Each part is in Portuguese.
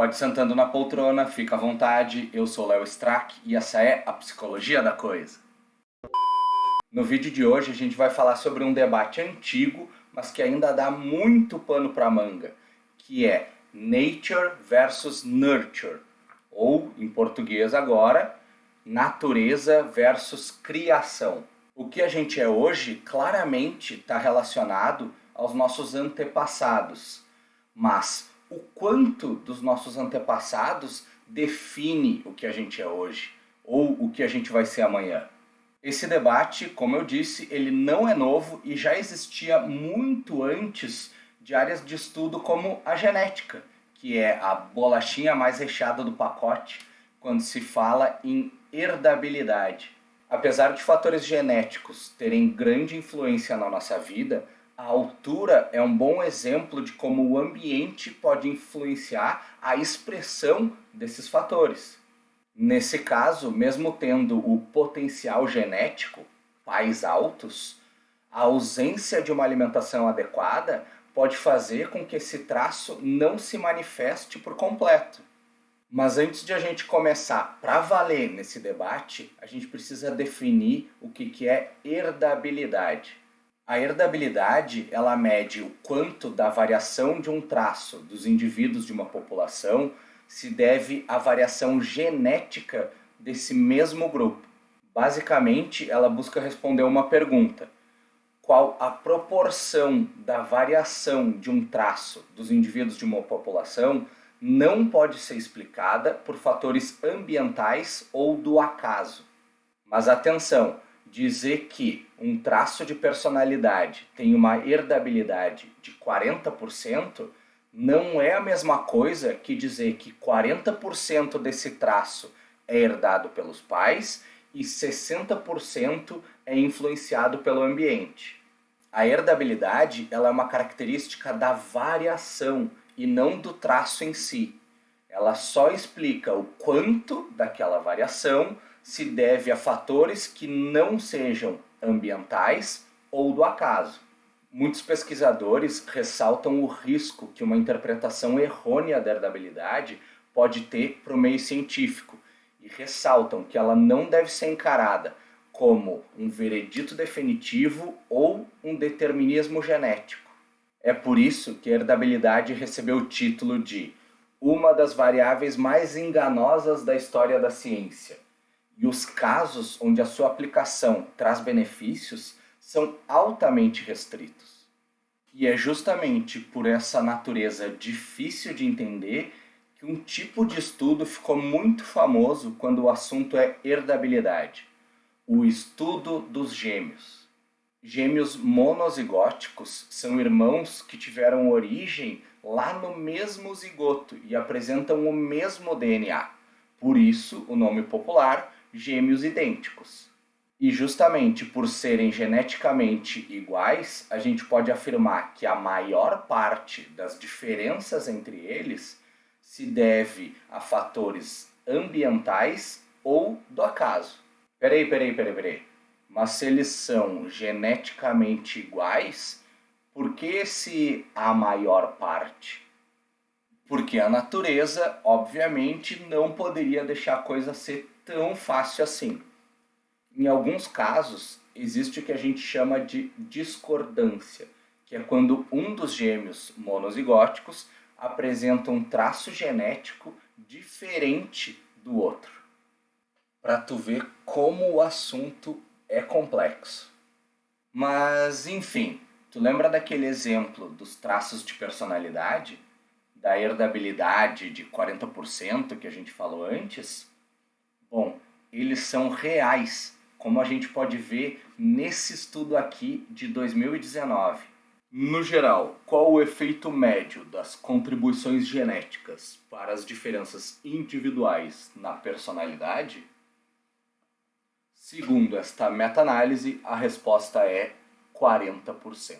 Pode sentando na poltrona, fica à vontade. Eu sou Léo Strack e essa é a Psicologia da Coisa. No vídeo de hoje a gente vai falar sobre um debate antigo, mas que ainda dá muito pano para manga, que é Nature versus Nurture, ou, em português agora, natureza versus criação. O que a gente é hoje claramente está relacionado aos nossos antepassados, mas o quanto dos nossos antepassados define o que a gente é hoje, ou o que a gente vai ser amanhã. Esse debate, como eu disse, ele não é novo e já existia muito antes de áreas de estudo como a genética, que é a bolachinha mais recheada do pacote quando se fala em herdabilidade. Apesar de fatores genéticos terem grande influência na nossa vida, a altura é um bom exemplo de como o ambiente pode influenciar a expressão desses fatores. Nesse caso, mesmo tendo o potencial genético, pais altos, a ausência de uma alimentação adequada pode fazer com que esse traço não se manifeste por completo. Mas antes de a gente começar para valer nesse debate, a gente precisa definir o que é herdabilidade. A herdabilidade, ela mede o quanto da variação de um traço dos indivíduos de uma população se deve à variação genética desse mesmo grupo. Basicamente, ela busca responder uma pergunta: qual a proporção da variação de um traço dos indivíduos de uma população não pode ser explicada por fatores ambientais ou do acaso. Mas atenção, dizer que um traço de personalidade tem uma herdabilidade de 40% não é a mesma coisa que dizer que 40% desse traço é herdado pelos pais e 60% é influenciado pelo ambiente. A herdabilidade ela é uma característica da variação e não do traço em si. Ela só explica o quanto daquela variação se deve a fatores que não sejam ambientais ou do acaso. Muitos pesquisadores ressaltam o risco que uma interpretação errônea da herdabilidade pode ter para o meio científico e ressaltam que ela não deve ser encarada como um veredito definitivo ou um determinismo genético. É por isso que a herdabilidade recebeu o título de uma das variáveis mais enganosas da história da ciência. E os casos onde a sua aplicação traz benefícios são altamente restritos. E é justamente por essa natureza difícil de entender que um tipo de estudo ficou muito famoso quando o assunto é herdabilidade: o estudo dos gêmeos. Gêmeos monozigóticos são irmãos que tiveram origem lá no mesmo zigoto e apresentam o mesmo DNA. Por isso, o nome popular, gêmeos idênticos. E justamente por serem geneticamente iguais, a gente pode afirmar que a maior parte das diferenças entre eles se deve a fatores ambientais ou do acaso. Peraí. Mas se eles são geneticamente iguais, por que se a maior parte? Porque a natureza, obviamente, não poderia deixar a coisa ser tão fácil assim. Em alguns casos, existe o que a gente chama de discordância, que é quando um dos gêmeos monozigóticos apresenta um traço genético diferente do outro. Para tu ver como o assunto é complexo. Mas, enfim, tu lembra daquele exemplo dos traços de personalidade? Da herdabilidade de 40% que a gente falou antes? Bom, eles são reais, como a gente pode ver nesse estudo aqui de 2019. No geral, qual o efeito médio das contribuições genéticas para as diferenças individuais na personalidade? Segundo esta meta-análise, a resposta é 40%.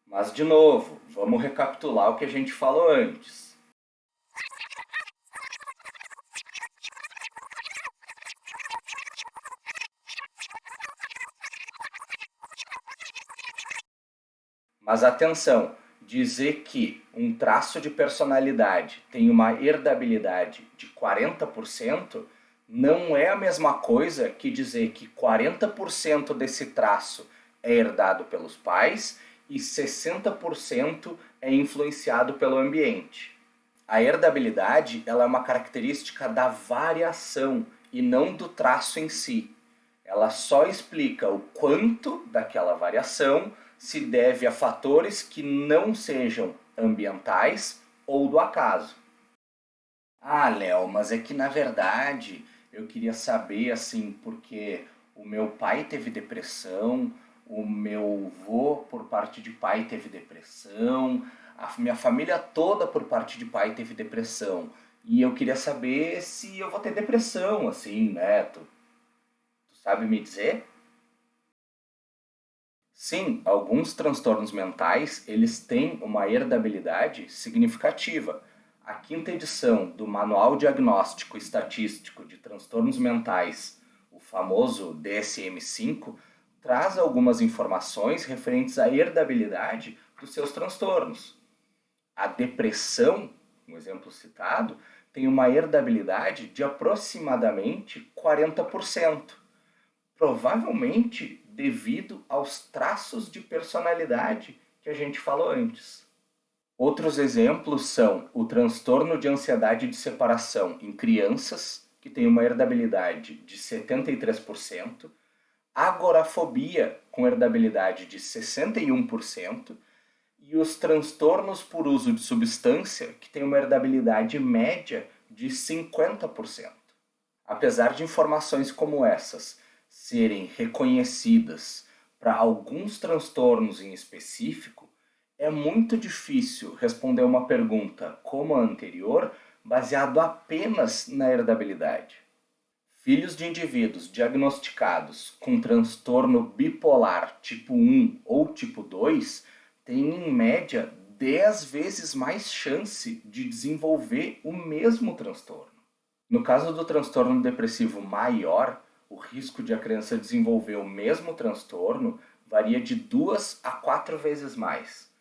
Mas, de novo, vamos recapitular o que a gente falou antes. Mas atenção, dizer que um traço de personalidade tem uma herdabilidade de 40% não é a mesma coisa que dizer que 40% desse traço é herdado pelos pais e 60% é influenciado pelo ambiente. A herdabilidade ela é uma característica da variação e não do traço em si. Ela só explica o quanto daquela variação se deve a fatores que não sejam ambientais ou do acaso. Ah, Léo, mas é que na verdade eu queria saber assim, porque o meu pai teve depressão, o meu avô por parte de pai teve depressão, a minha família toda por parte de pai teve depressão. E eu queria saber se eu vou ter depressão, assim, né? Tu sabe me dizer? Sim, alguns transtornos mentais, eles têm uma herdabilidade significativa. A quinta edição do Manual Diagnóstico e Estatístico de Transtornos Mentais, o famoso DSM-5, traz algumas informações referentes à herdabilidade dos seus transtornos. A depressão, no exemplo citado, tem uma herdabilidade de aproximadamente 40%, provavelmente devido aos traços de personalidade que a gente falou antes. Outros exemplos são o transtorno de ansiedade de separação em crianças, que tem uma herdabilidade de 73%, agorafobia com herdabilidade de 61%, e os transtornos por uso de substância, que tem uma herdabilidade média de 50%. Apesar de informações como essas serem reconhecidas para alguns transtornos em específico, é muito difícil responder uma pergunta como a anterior baseado apenas na herdabilidade. Filhos de indivíduos diagnosticados com transtorno bipolar tipo 1 ou tipo 2 têm, em média, 10 vezes mais chance de desenvolver o mesmo transtorno. No caso do transtorno depressivo maior, o risco de a criança desenvolver o mesmo transtorno varia de 2 a 4 vezes mais.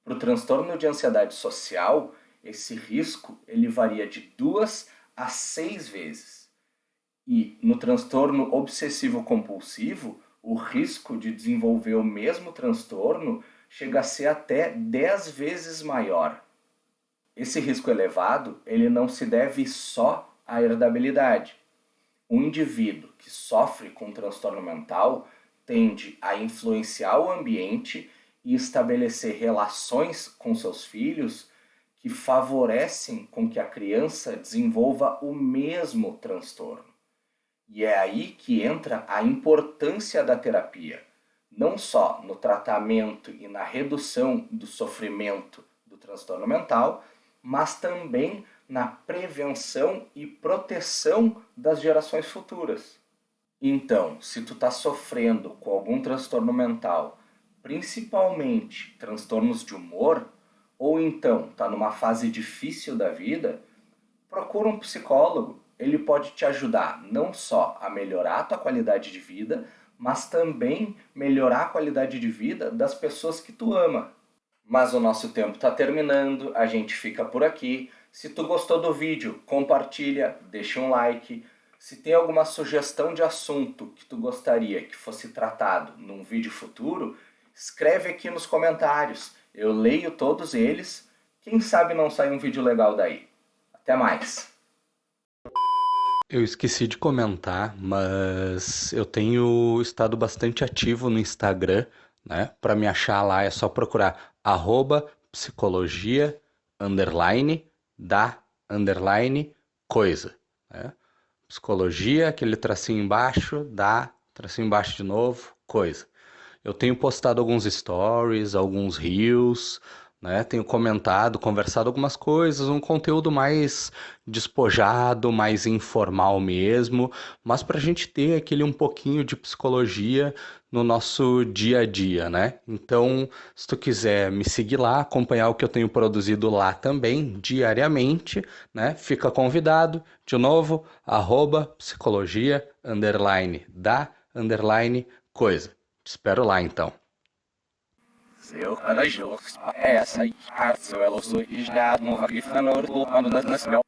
Para o transtorno de ansiedade social, esse risco ele varia de 2 a 6 vezes. E no transtorno obsessivo-compulsivo, o risco de desenvolver o mesmo transtorno chega a ser até 10 vezes maior. Esse risco elevado ele não se deve só à herdabilidade. Um indivíduo que sofre com transtorno mental tende a influenciar o ambiente e estabelecer relações com seus filhos que favorecem com que a criança desenvolva o mesmo transtorno. E é aí que entra a importância da terapia, não só no tratamento e na redução do sofrimento do transtorno mental, mas também na prevenção e proteção das gerações futuras. Então, se tu está sofrendo com algum transtorno mental, principalmente transtornos de humor, ou então está numa fase difícil da vida, procura um psicólogo. Ele pode te ajudar não só a melhorar a tua qualidade de vida, mas também melhorar a qualidade de vida das pessoas que tu ama. Mas o nosso tempo está terminando, a gente fica por aqui. Se tu gostou do vídeo, compartilha, deixa um like. Se tem alguma sugestão de assunto que tu gostaria que fosse tratado num vídeo futuro, escreve aqui nos comentários. Eu leio todos eles. Quem sabe não sai um vídeo legal daí. Até mais! Eu esqueci de comentar, mas eu tenho estado bastante ativo no Instagram, né? Para me achar lá é só procurar @psicologia _da_coisa, né? Psicologia, aquele tracinho embaixo, tracinho embaixo de novo, coisa. Eu tenho postado alguns stories, alguns reels, né? Tenho comentado, conversado algumas coisas, um conteúdo mais despojado, mais informal mesmo, mas para a gente ter aquele um pouquinho de psicologia no nosso dia a dia, né? Então, se tu quiser me seguir lá, acompanhar o que eu tenho produzido lá também, diariamente, né? Fica convidado, de novo, @psicologia _da_coisa. Te espero lá, então. seu corajoso, essa aí, seu elo sou isgado, não vai falar do pano das nasceu.